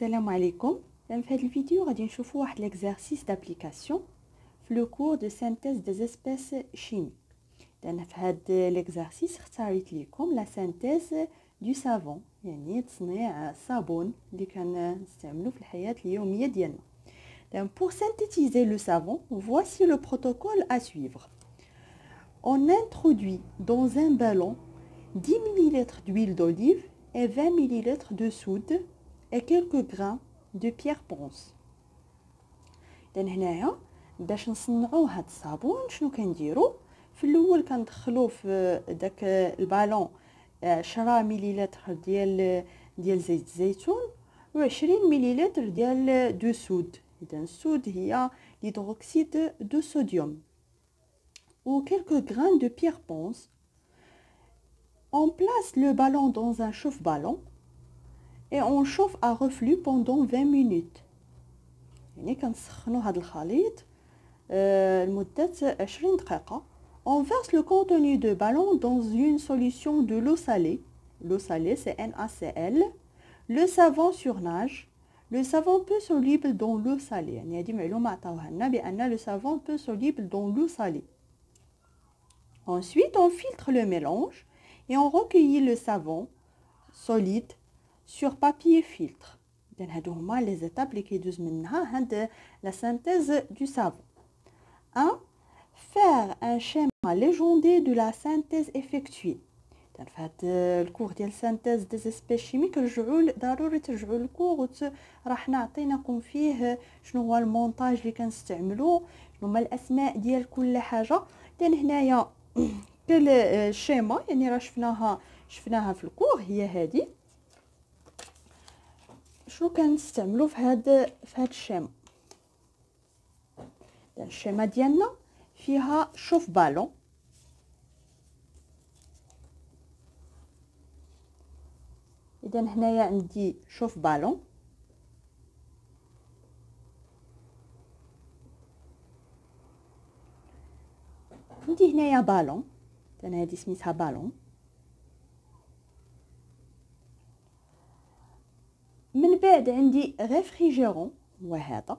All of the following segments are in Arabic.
السلام عليكم. في هذا الفيديو غادي نشوفوا واحد ليكزارسيس دابليكاسيون في لو كور دو سينتيز دي اسبيس شيميك. لان في هذا ليكزارسيس اختاريت لكم لا سينتيز دو سافون، يعني تصنيع الصابون اللي كنستعملو في الحياه اليوميه ديالنا. Donc pour synthétiser le savon, voici le protocole à suivre. On introduit dans un ballon 10 ml d'huile d'olive et 20 ml de soude et quelques grains de pierre ponce. إذن هنايا باش نصنعوا هاد الصابون شنو كنديروا؟ في الاول كندخلوا في داك البالون 10 مليلتر ديال زيت الزيتون و20 مليلتر ديال دو سود. إذن السود هي l'hydroxyde de sodium ou quelques grains de pierre ponce. On place le ballon dans un chauffe-ballon et on chauffe à reflux pendant 20 minutes. يعني كنسخنوا هذا الخليط لمدة 20 دقيقة. On verse le contenu de ballon dans une solution de l'eau salée. L'eau salée c'est NaCl. Le savon surnage. Le savon peu soluble dans l'eau salée. يعني هذه معلومة عطاوها لنا بأن le savon peu soluble dans l'eau salée. Ensuite on filtre le mélange et on recueillit le savon solide sur papier filtre. إذن هادو هما لي زيتاب اللي كيدوز منها هاد لا سانتيز دو سافون. 1. Faire un schéma légendé de la synthèse effectuée. إذن في هاد الكور ديال سانتيز دي اسبيس شيميك ضروري ترجعوا للكور راح نعطيناكم فيه شنو هو المونتاج اللي كنستعملو، شنو هما الاسماء ديال كل حاجه. إذن هنايا كل الشيما يعني راه شفناها في الكور هي هذه. شنو كنستعملو في هاد الشيما؟ الشيما ديالنا فيها شوف بالون، اذا هنايا عندي شوف بالون، عندي هنايا بالون، انا هذه سميتها بالون. من بعد عندي ريفريجيرون هو هذا،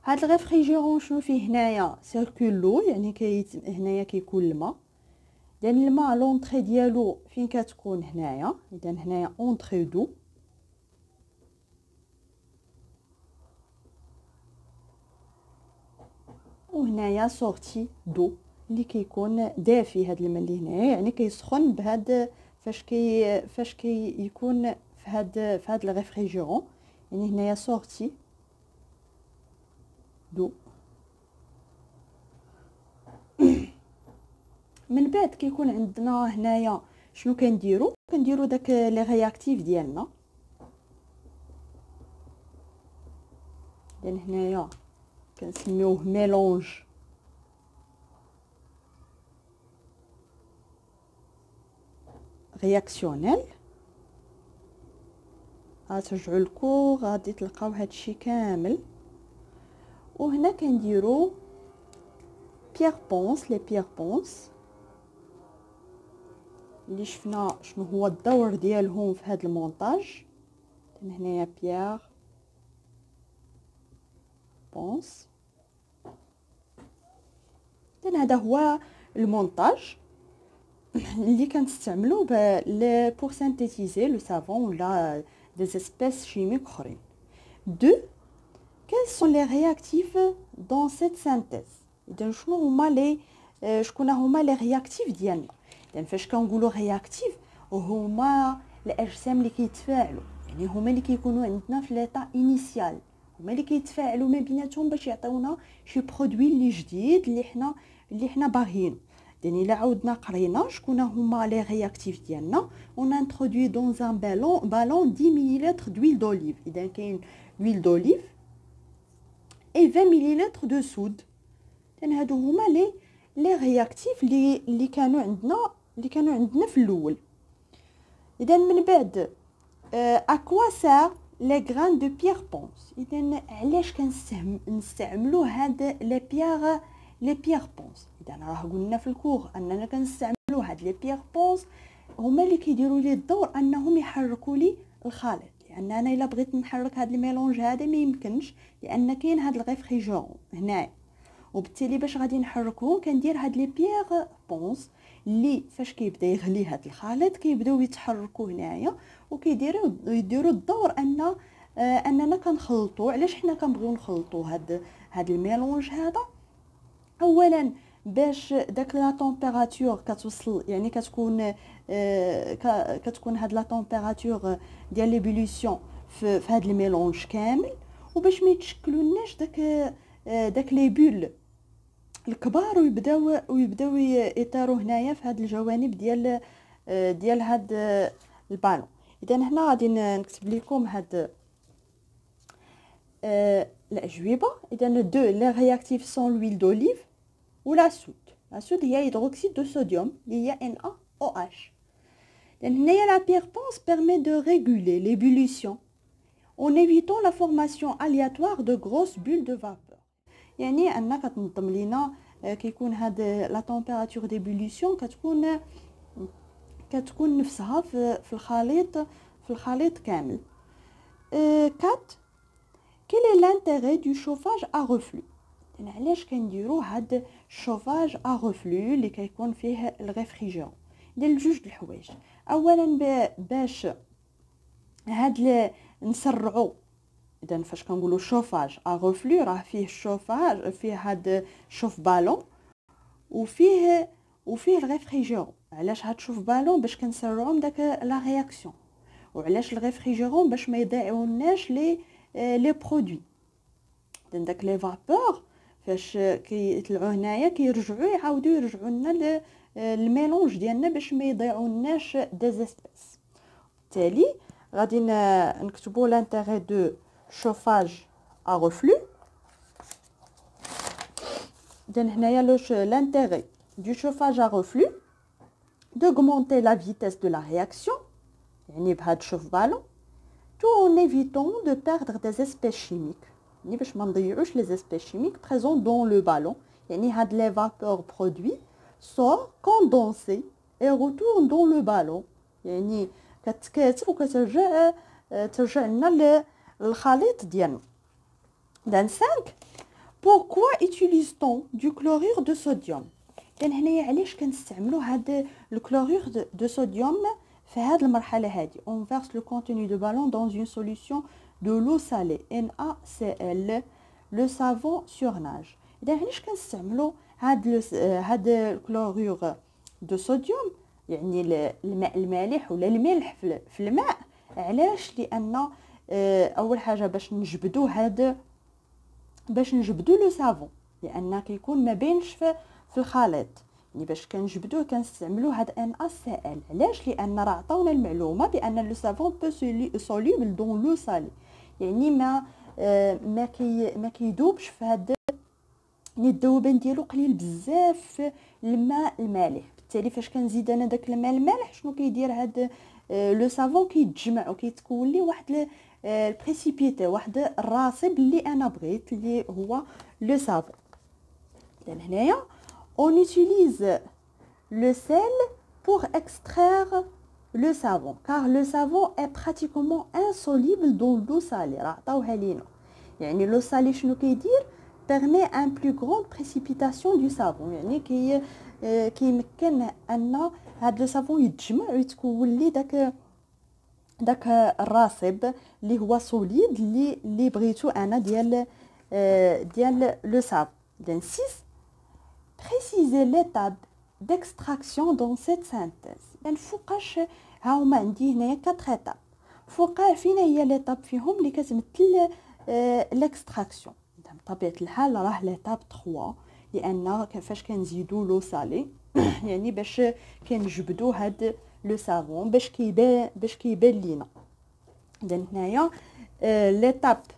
هاد الريفريجيرون شنو فيه هنايا؟ سيركول لو، يعني هنايا كيكون الماء. اذا الماء لونطري ديالو فين كتكون؟ هنايا. اذا هنايا اونطري دو، وهنايا سورتي دو اللي كيكون دافي. هاد الماء اللي هنايا يعني كيسخن بهاد فاش كيكون في هاد الريفريجيرون، يعني هنايا سورتي دو. من بعد كيكون عندنا هنايا شنو كنديرو داك لي رياكتيف ديالنا. لان هنايا كنسميوه ميلونج رياكسيونيل. غترجعوا للكور غادي تلقاو هادشي كامل. وهنا كنديرو بيير بونس، لي بيير بونس اللي شفنا شنو هو الدور ديالهم في هذا المونتاج. هنايا بيير بونس. هذا هو المونتاج اللي كنستعملو بور سينثيتيزي لو سافون ولا دي اسبيس شيميك اخرين. 2. Quels sont les réactifs dans cette synthèse؟ إذن شكون هما لي رياكتيف ديالنا؟ إذن فاش كنقولوا رياكتيف هما الاجسام اللي كيتفاعلوا، يعني هما اللي كيكونوا عندنا في ليطا انيسيال، هما اللي كيتفاعلوا ما بيناتهم باش يعطيونا شي برودوي اللي جديد اللي حنا باغيين. يعني الا عاودنا قرينا شكون هما لي رياكتيف ديالنا. on introduit dans un ballon 10 ml d'huile d'olive. اذا كاين l'huile d'olive et 20 ml de soude. هادو هما لي رياكتيف اللي كانوا عندنا في الاول. اذا من بعد à quoi sert les grains de pierre ponce؟ اذا علاش كنستعملوا هاد لي بيير بونس؟ اذا راه قلنا في الكور اننا كنستعملوا هاد لي بيير بونس هما اللي كيديروا لي الدور انهم يحركوا لي الخليط، لان انا الا بغيت نحرك هاد الميلونج هذا ما يمكنش لان كاين هاد الريفريجورون هنايا، وبالتالي باش غادي نحركوه كندير هاد لي بيير بونس اللي فاش كيبدا يغلي هاد الخليط كيبداو يتحركوا هنايا يديروا الدور اننا كنخلطوا. علاش حنا كنبغيو نخلطوا هاد الميلونج هذا؟ اولا باش داك لا طومبيراتور كتوصل، يعني كتكون هاد لا طومبيراتور ديال ليبوليسيون في هاد الميلونج كامل، وباش ما يتشكلوناش داك لي بول الكبار ويبداو يطيروا هنايا في هاد الجوانب ديال هاد البالون. اذا هنا غادي نكتب لكم هاد الاجوبه. اذا دو لي رياكتيف سون لويل دوليف ولا سود. لا سود هي هيدروكسيد دو صوديوم اللي هي NaOH. لان هنايا لا بيير بونس permet de réguler l'ébullition en évitant la formation aléatoire de grosses bulles de vapeur. يعني انك كتنظم لينا كيكون هاد لا طومبيراتور ديبوليسيون كتكون نفسها في الخليط كامل. 4 quel est l'intérêt du chauffage à reflux؟ يعني علاش كنديروا هاد الشوفاج ا ريفلو اللي كيكون فيه الريفريجيرون؟ ديال جوج د الحوايج. اولا باش هاد نسرعوا. اذا فاش كنقولوا شوفاج ا ريفلو راه فيه الشوفاج، فيه هاد شوف بالون وفيه الريفريجيرون. علاش هاد شوف بالون؟ باش كنسرعوا من داك لا رياكسيون. وعلاش الريفريجيرون؟ باش ما يضيعوناش لي برودوي. داك لي فابور فاش كيطلعوا هنايا كيرجعوا يرجعوا لنا الميلونج ديالنا باش ما يضيعوناش دي اسبيس. بالتالي غادي نكتبوا لانتيغي دو شوفاج ا ريفلو. اذا هنايا l'intérêt du chauffage à reflux d'augmenter la vitesse de la réaction يعني بهاد الشوف بالون tout en évitant de perdre des espèces chimiques يعني باش ما نضيعوش les espèces chimiques présentes dans le ballon. يعني هاد les vapeurs produits sont condensés et retournent dans le ballon يعني كتكاتب وكترجع لنا الخليط ديالنا. dans 5 pourquoi utilise-t-on du chlorure de sodium؟ كان هنايا علاش كنستعملوا هاد الكلورير دو صوديوم في هاد المرحله هادي؟ on verse le contenu de ballon dans une solution de l'eau salée NaCl le savon surnage. اذا علاش كنستعملوا هاد الكلورير دو صوديوم يعني الماء المالح ولا الملح في الماء؟ علاش؟ لان اول حاجه باش نجبدوا لو سافون، لان كيكون ما بينش في الخليط. يعني باش كنجبدوه كنستعملوا هاد NaCl. علاش؟ لان راه عطاونا المعلومه بان لو سافون بو سوليبل دون لو سالي، يعني ما كيدوبش في هاد يعني الذوبان ديالو قليل بزاف في الماء المالح. بالتالي فاش كنزيد انا داك الماء المالح شنو كيدير هاد لو سافون؟ كيتجمع وكيتكون لي واحد البريسيبيتي، واحد الراصب اللي انا بغيت اللي هو لو سافون. اذا هنايا on utilise le sel pour extraire le savon car le savon est pratiquement insoluble dans l'eau salée. راه عطاوها لينا. يعني لو سالي شنو كيدير؟ permet un plus grande précipitation du savon. يعني كيمكن ان هاد لو سافون يتجمع ويتكون لي داك الراصب اللي هو سوليد اللي بغيتو انا ديال لو سافون. دين 6 préciser l'étape d'extraction dans cette synthèse. يعني فوقاش ها هما عندي هنايا 4 étapes. فوقا فينا هي ليطاب فيهم اللي كتمثل الاكستراكسيون؟ بطبيعه الحال راه ليطاب 3 لان فاش كنزيدوا لو سالي يعني باش كنجبدوا هاد لو سافون باش كيبان لينا. اذا هنايا l'étape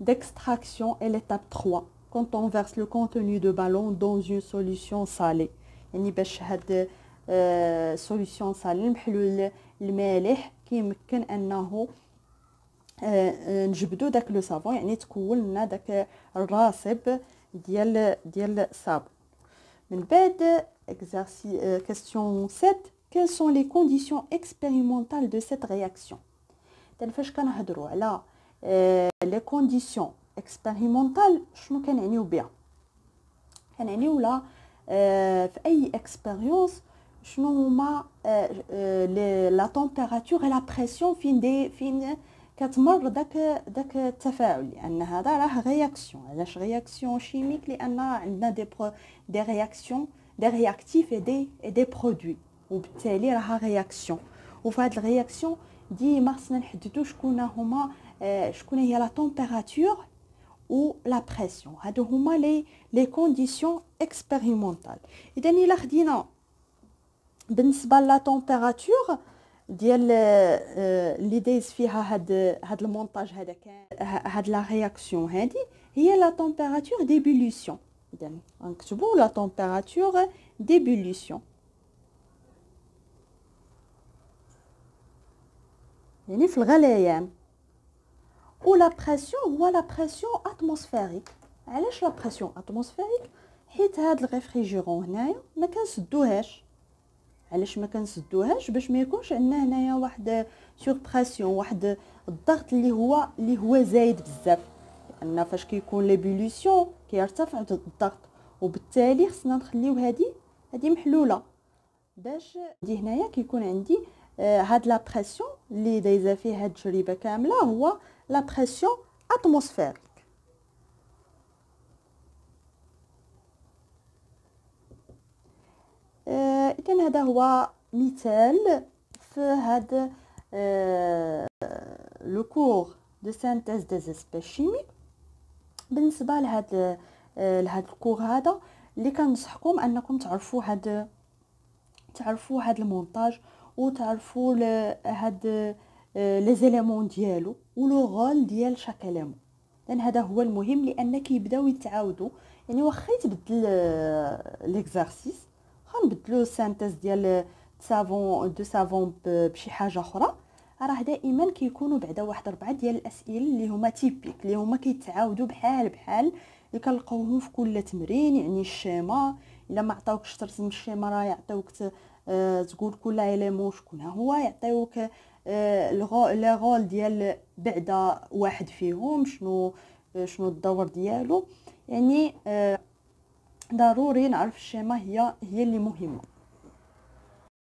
d'extraction est l'étape 3 quand on verse le contenu de ballon dans une solution salée. يعني باش هاد solution salée المحلول المالح كيمكن انه نجبدو داك لو سافون، يعني تكون لنا داك الراصب ديال الصابون. من بعد exercice question 7 quelles sont les conditions expérimentales de cette réaction. دابا فاش كنهضروا على les conditions expérimentales شنو كنعنيو بها؟ كنعنيو لا في اي اكسبيريونس شنو هما لا تمبيراتور لا بريسيون فين كتمر داك التفاعل، لان هذا راه رياكسيون. علاش رياكسيون شيميك؟ لان عندنا دي رياكسيون دي رياكتيف اي دي برودوي، وبالتالي راها رياكسيون. وفي هاد الرياكسيون ديما خصنا نحددو شكون هي لا تمبيراتور ou la pression. هادو هما les conditions expérimentales. اذا الا خدينا بالنسبه لا تمبيراتور ديال اللي دايز فيها هاد المونتاج هذا كان هاد لا رياكسيون هادي هي لا تمبيراتور ديبوليسيون. اذا نكتبوا لا تمبيراتور ديبوليسيون، يعني في الغليان. و لا بريسيون هو لا بريسيون اتموسفيريك. علاش لا بريسيون اتموسفيريك؟ حيت هاد الريفريجيرون هنايا ما كنسدوهاش. علاش ما كنسدوهاش؟ باش ما يكونش عندنا هنايا واحد سور بريسيون، واحد الضغط اللي هو زايد بزاف، لان فاش كيكون ليبوليسيون كيرتفع الضغط، وبالتالي خصنا نخليو هادي محلوله. باش عندي هنايا كيكون عندي هاد لا بريسيون اللي دايزه فيه هاد التجربه كامله هو لا بريسيون اتموسفيريك. إذن هذا هو مثال في هذا لو كور دو سانتيز دي اسبيس شيميك. بالنسبه لهذا الكور هذا اللي كنصحكم انكم تعرفوا هذا المونتاج، وتعرفوا هاد لي زيليمون ديالو و لو رول ديال شاك اليمون، لان هذا هو المهم. لان كيبداو يتعاودوا، يعني واخا يتبدل ليكزارسيس غنبدلو السانتيز ديال سافون بشي حاجه اخرى، راه دائما كيكونوا بعدا واحد 4 ديال الاسئله اللي هما تيبيك، اللي هما كيتعاودوا بحال اللي كنلقاوهم في كل تمرين. يعني الشيما الا ما عطاوكش ترسم الشيما راه يعطيوك تقول كل ايليمون شكون هو، يعطيوك لي رول ديال بعدا واحد فيهم شنو الدور ديالو. يعني ضروري نعرف الشيما هي اللي مهمه.